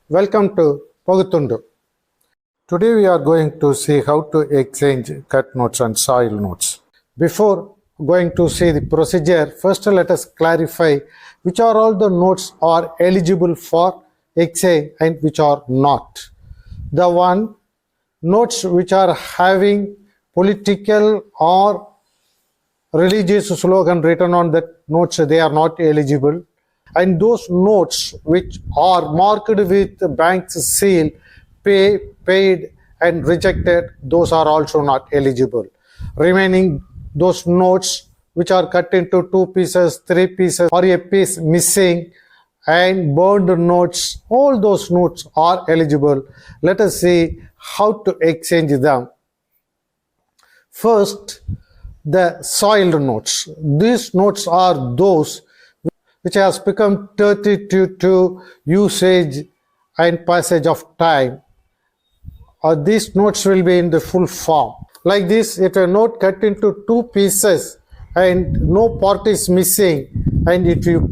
Welcome to Pogutundu. Today we are going to see how to exchange cut notes and soil notes. Before going to see the procedure, first let us clarify which are all the notes are eligible for exchange and which are not. The one notes which are having political or religious slogan written on the notes, they are not eligible. And those notes which are marked with the bank's seal, paid and rejected, those are also not eligible. Remaining those notes which are cut into 2 pieces, 3 pieces, or a piece missing, and burned notes, all those notes are eligible. Let us see how to exchange them. First, the soiled notes. These notes are those which has become dirty due to usage and passage of time. These notes will be in the full form. Like this, if a note cut into 2 pieces and no part is missing, and if you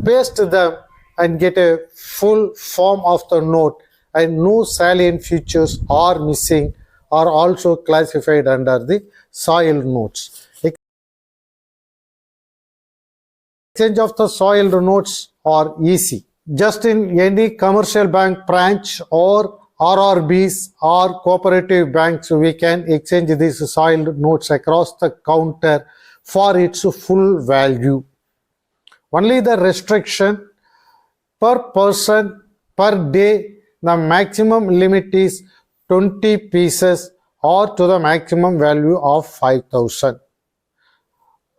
paste them and get a full form of the note and no salient features are missing, are also classified under the soiled notes. Exchange of the soiled notes are easy. Just in any commercial bank branch or RRBs or cooperative banks, we can exchange these soiled notes across the counter for its full value. Only the restriction per person per day, the maximum limit is 20 pieces or to the maximum value of 5,000.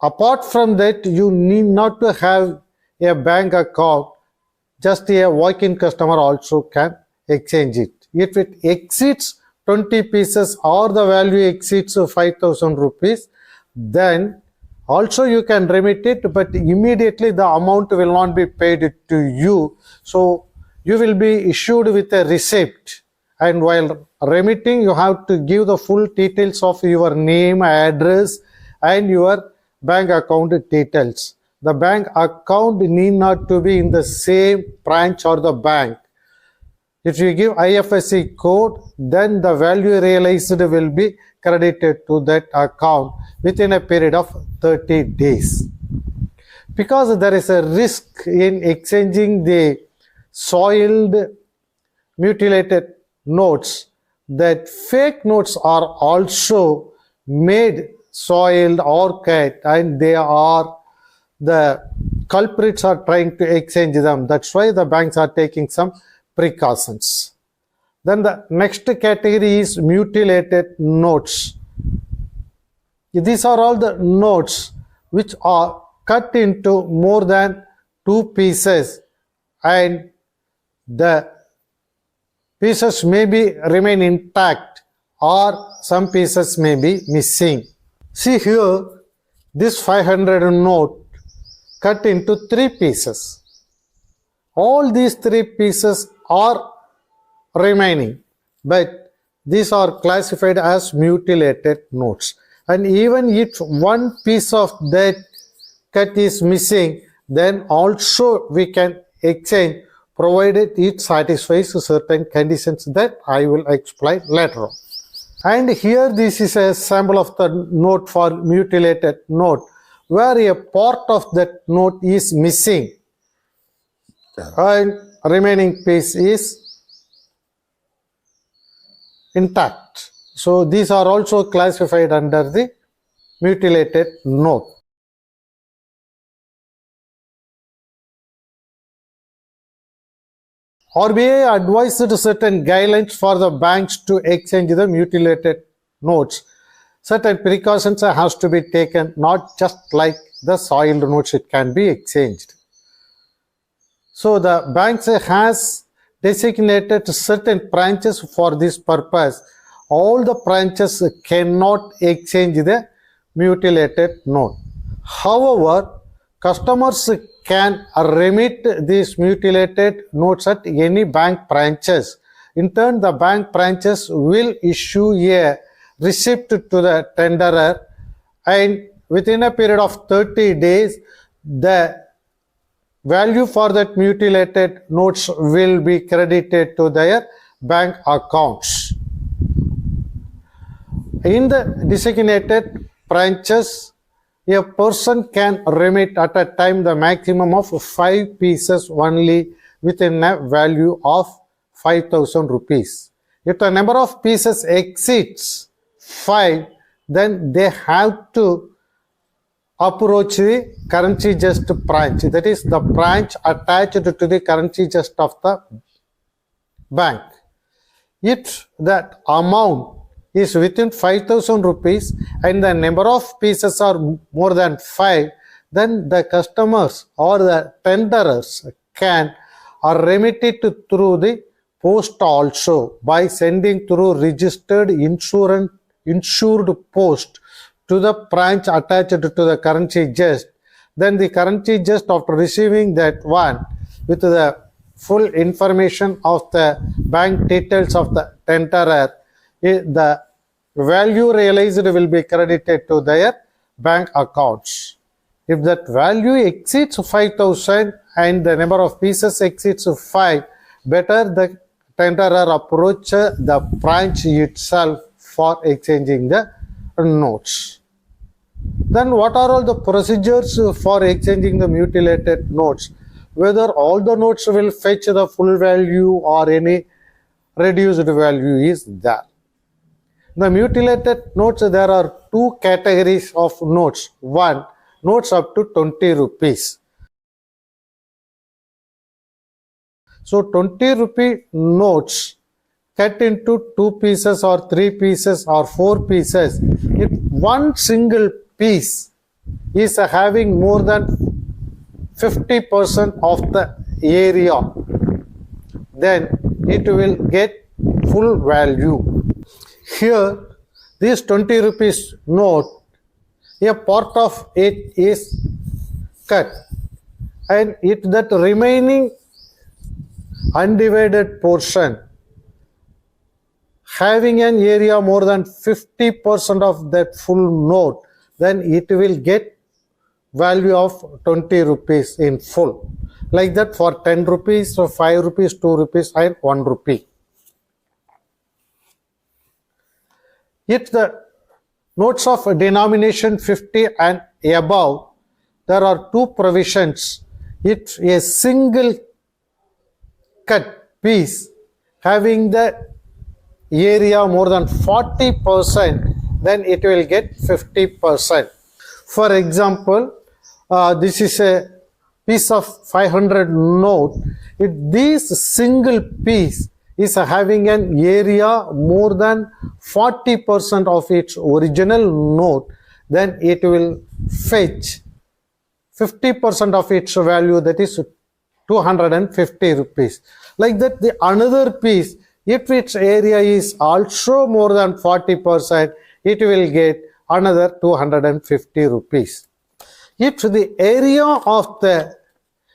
Apart from that, you need not to have a bank account. Just a walk-in customer also can exchange it. If it exceeds 20 pieces or the value exceeds 5,000 rupees, then also you can remit it, but immediately the amount will not be paid to you. So you will be issued with a receipt. And while remitting, you have to give the full details of your name, address, and your bank account details. The bank account need not to be in the same branch or the bank. If you give IFSC code, then the value realized will be credited to that account within a period of 30 days. Because there is a risk in exchanging the soiled, mutilated notes, that fake notes are also made soiled or cut, and the culprits are trying to exchange them. That's why the banks are taking some precautions. Then the next category is mutilated notes. These are all the notes which are cut into more than 2 pieces, and the pieces may remain intact or some pieces may be missing. See here, this 500 note cut into 3 pieces. All these 3 pieces are remaining, but these are classified as mutilated notes. And even if one piece of that cut is missing, then also we can exchange, provided it satisfies certain conditions that I will explain later on. And here this is a sample of the note for mutilated note, where a part of that note is missing and remaining piece is intact. So these are also classified under the mutilated note. RBI advised certain guidelines for the banks to exchange the mutilated notes. Certain precautions has to be taken, not just like the soiled notes, it can be exchanged. So the banks has designated certain branches for this purpose. All the branches cannot exchange the mutilated note. However, customers can remit these mutilated notes at any bank branches. In turn, the bank branches will issue a receipt to the tenderer, and within a period of 30 days, the value for that mutilated notes will be credited to their bank accounts. In the designated branches, a person can remit at a time the maximum of 5 pieces only within a value of 5,000 rupees. If the number of pieces exceeds 5, then they have to approach the currency just branch. That is the branch attached to the currency just of the bank. If that amount is within 5,000 rupees and the number of pieces are more than 5, then the customers or the tenderers can remit it through the post also by sending through registered insured post to the branch attached to the currency just. Then the currency just, after receiving that one with the full information of the bank details of the tenderer, the value realized will be credited to their bank accounts. If that value exceeds 5,000 and the number of pieces exceeds 5, better the tenderer approach the branch itself for exchanging the notes. Then what are all the procedures for exchanging the mutilated notes? Whether all the notes will fetch the full value or any reduced value is there. The mutilated notes, there are two categories of notes. One, notes up to 20 rupees. So 20 rupee notes cut into 2 pieces or 3 pieces or 4 pieces. If one single piece is having more than 50% of the area, then it will get full value. Here, this 20 rupees note, a part of it is cut, and if that remaining undivided portion having an area more than 50% of that full note, then it will get value of 20 rupees in full. Like that for 10 rupees, so 5 rupees, 2 rupees and 1 rupee. If the notes of denomination 50 and above, there are two provisions. If a single cut piece having the area more than 40%, then it will get 50%. For example, this is a piece of 500 note. If this single piece is having an area more than 40% of its original note, then it will fetch 50% of its value, that is 250 rupees. Like that, the another piece, if its area is also more than 40%, it will get another 250 rupees. If the area of the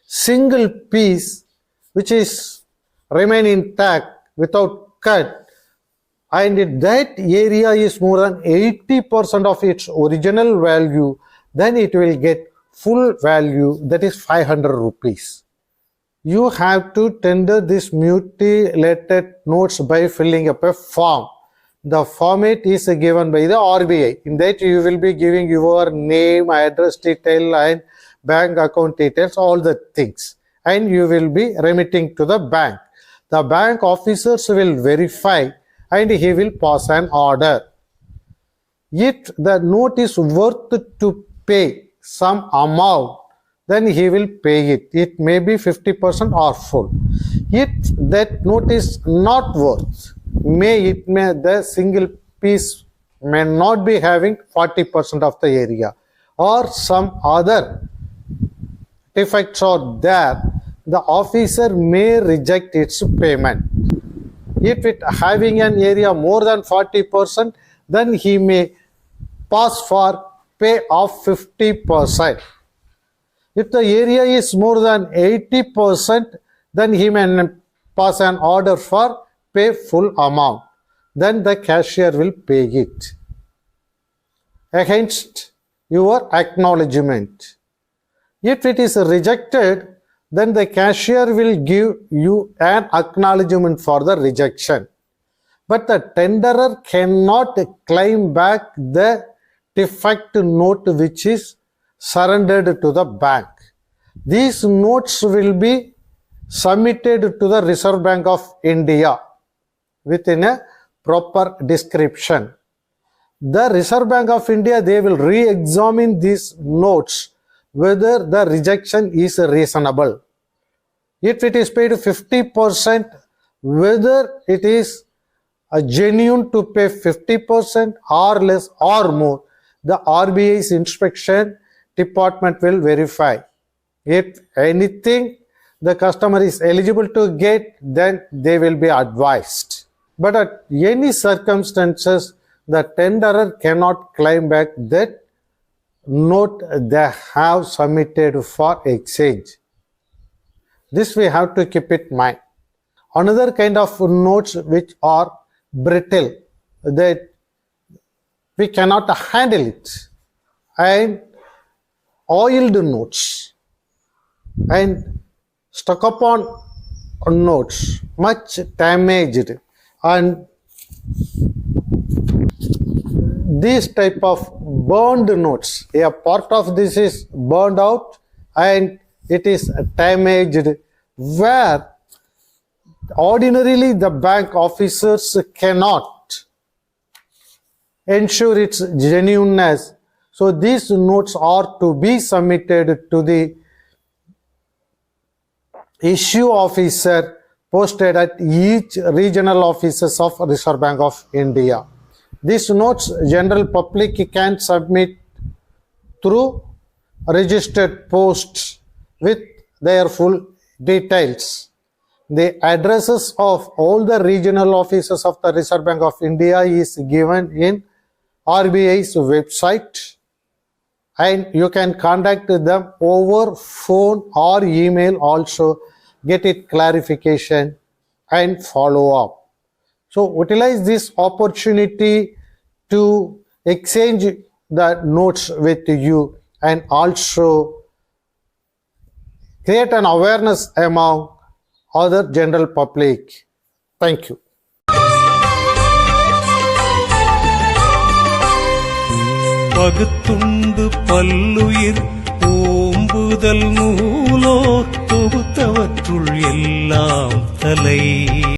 single piece which is remain intact without cut, and if that area is more than 80% of its original value, then it will get full value, that is 500 rupees. You have to tender this mutilated notes by filling up a form. The format is given by the RBI. In that you will be giving your name, address detail and bank account details, all the things, and you will be remitting to the bank. The bank officers will verify and he will pass an order. If the note is worth to pay some amount, then he will pay it. It may be 50% or full. If that note is not worth, the single piece may not be having 40% of the area, or some other defects are there, the officer may reject its payment. If it having an area more than 40%, then he may pass for pay of 50%. If the area is more than 80%, then he may pass an order for pay full amount. Then the cashier will pay it against your acknowledgement. If it is rejected, then the cashier will give you an acknowledgement for the rejection. But the tenderer cannot claim back the defect note which is surrendered to the bank. These notes will be submitted to the Reserve Bank of India within a proper description. The Reserve Bank of India, they will re-examine these notes whether the rejection is reasonable. If it is paid 50%, whether it is genuine to pay 50% or less or more, the RBI's inspection department will verify. If anything the customer is eligible to get, then they will be advised. But at any circumstances, the tenderer cannot claim back that note they have submitted for exchange. This we have to keep in mind. Another kind of notes which are brittle, that we cannot handle it, and oiled notes and stuck upon notes, much damaged, and this type of burned notes, a part of this is burned out and it is damaged, where ordinarily the bank officers cannot ensure its genuineness. So these notes are to be submitted to the issue officer posted at each regional offices of Reserve Bank of India. These notes general public can submit through registered posts with their full details. The addresses of all the regional offices of the Reserve Bank of India is given in RBI's website, and you can contact them over phone or email also, get it clarification and follow up. So utilize this opportunity to exchange the notes with you and also create an awareness among other general public. Thank you. பகுத்துண்டு பல்லுயிர் ஓம்புதல் நூலோ தொகுத்தவற்றுள் எல்லாம் தலை